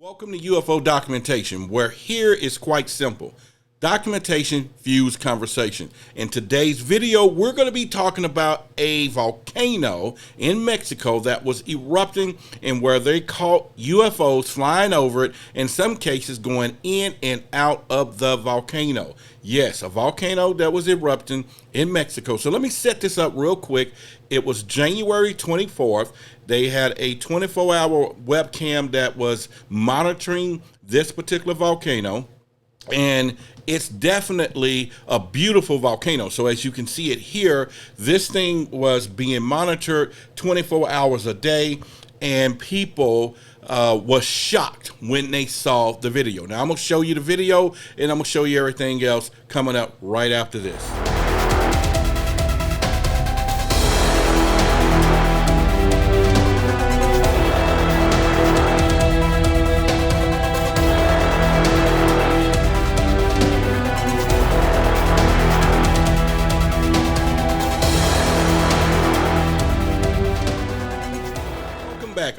Welcome to UFO Documentation, where here is quite simple. Documentation fuels conversation. In today's video, we're going to be talking about a volcano in Mexico that was erupting and where they caught UFOs flying over it, in some cases going in and out of the volcano. Yes, a volcano that was erupting in Mexico. So let me set this up real quick. It was January 24th. They had a 24-hour webcam that was monitoring this particular volcano. And it's definitely a beautiful volcano. So as you can see it here, this thing was being monitored 24 hours a day, and people was shocked when they saw the video. Now I'm gonna show you the video, and I'm gonna show you everything else coming up right after this.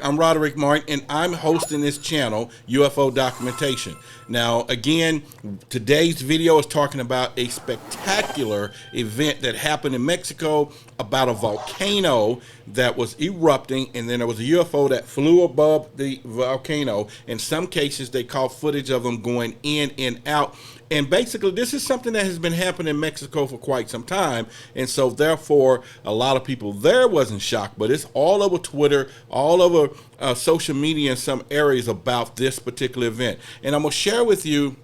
I'm Roderick Martin, and I'm hosting this channel, UFO Documentation. Now, again, today's video is talking about a spectacular event that happened in Mexico about a volcano that was erupting, and then there was a UFO that flew above the volcano. In some cases, they caught footage of them going in and out. And basically, this is something that has been happening in Mexico for quite some time. And so, therefore, a lot of people there wasn't shocked. But it's all over Twitter, all over social media in some areas about this particular event. And I'm going to share with you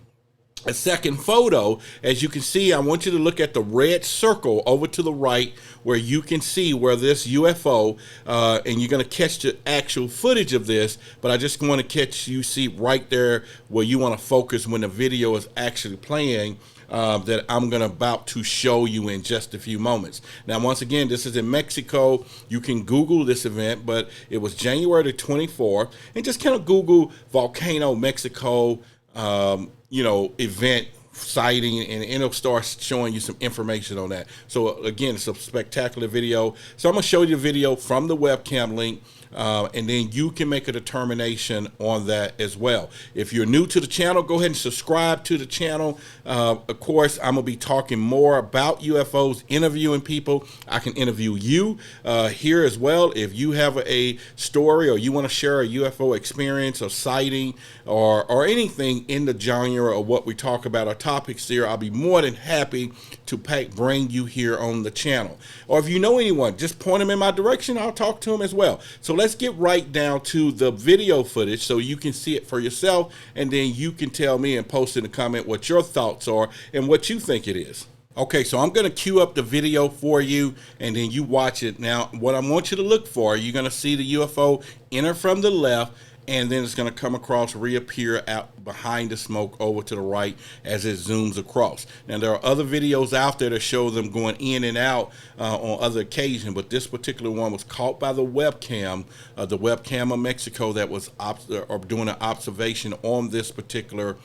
a second photo. As you can see, I want you to look at the red circle over to the right where you can see where this UFO, and you're going to catch the actual footage of this, but I just want to catch you see right there where you want to focus when the video is actually playing, that I'm about to show you in just a few moments. Now, once again, this is in Mexico. You can Google this event, but it was January the 24th, and just kind of Google volcano Mexico, event sighting, and it'll start showing you some information on that. So again, it's a spectacular video. So I'm going to show you the video from the webcam link, and then you can make a determination on that as well. If you're new to the channel, go ahead and subscribe to the channel. Of course, I'm going to be talking more about UFOs, interviewing people. I can interview you here as well. If you have a story or you want to share a UFO experience or sighting or anything in the genre of what we talk about, our topics here, I'll be more than happy to bring you here on the channel. Or if you know anyone, just point them in my direction. I'll talk to them as well. So let's get right down to the video footage so you can see it for yourself, and then you can tell me and post in the comment what your thoughts are and what you think it is. Okay, so I'm going to cue up the video for you, and then you watch it. Now, what I want you to look for, you're going to see the UFO enter from the left, and then it's going to come across, reappear out behind the smoke over to the right as it zooms across. Now, there are other videos out there that show them going in and out on other occasions, but this particular one was caught by the webcam of Mexico that was doing an observation on this particular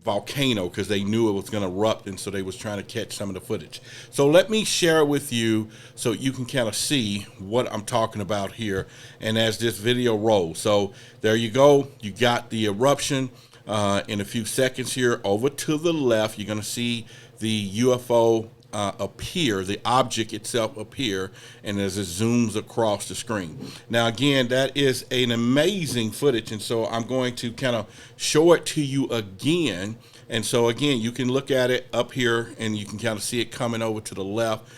volcano, because they knew it was going to erupt, and so they was trying to catch some of the footage. So let me share with you so you can kind of see what I'm talking about here, and as this video rolls. So there you go, you got the eruption. In a few seconds here, over to the left, you're going to see the UFO appear, the object itself appear, and as it zooms across the screen. Now, again, that is an amazing footage, and so I'm going to kind of show it to you again. And so again, you can look at it up here, and you can kind of see it coming over to the left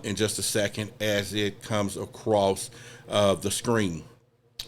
in just a second as it comes across the screen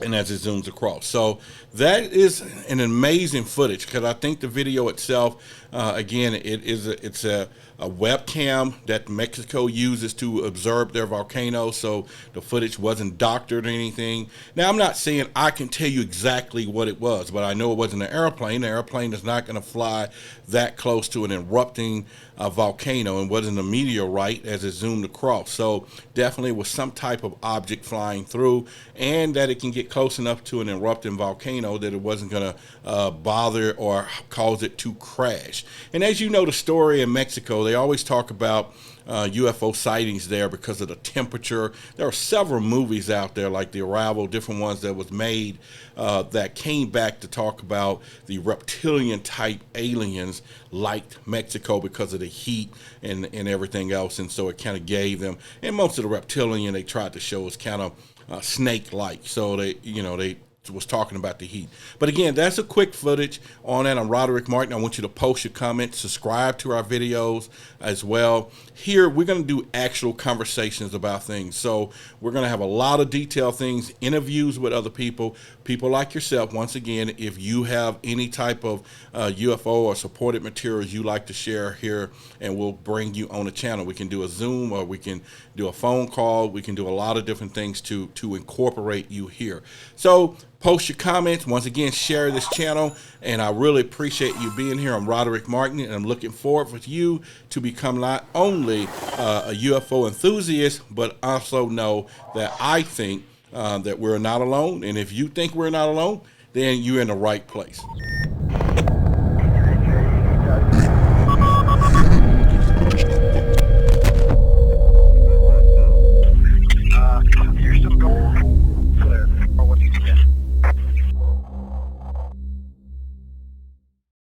and as it zooms across. So that is an amazing footage, because I think the video itself, again, it's a webcam that Mexico uses to observe their volcano, so the footage wasn't doctored or anything. Now, I'm not saying I can tell you exactly what it was, but I know it wasn't an airplane. The airplane is not going to fly that close to an erupting volcano, and wasn't a meteorite as it zoomed across. So definitely was some type of object flying through, and that it can get close enough to an erupting volcano that it wasn't going to bother or cause it to crash. And as you know, the story in Mexico, So they always talk about UFO sightings there because of the temperature. There are several movies out there like The Arrival, different ones that was made that came back to talk about the reptilian type aliens liked Mexico because of the heat and everything else. And so it kind of gave them, and most of the reptilian they tried to show is kind of snake-like. So they was talking about the heat. But again, that's a quick footage on that. I'm Roderick Martin. I want you to post your comments, subscribe to our videos as well. Here, we're going to do actual conversations about things. So we're going to have a lot of detailed things, interviews with other people like yourself. Once again, if you have any type of UFO or supported materials you like to share here, and we'll bring you on the channel. We can do a Zoom, or we can do a phone call. We can do a lot of different things to incorporate you here. So post your comments. Once again, share this channel, and I really appreciate you being here. I'm Roderick Martin, and I'm looking forward for you to become not only a UFO enthusiast, but also know that I think that we're not alone. And if you think we're not alone, then you're in the right place.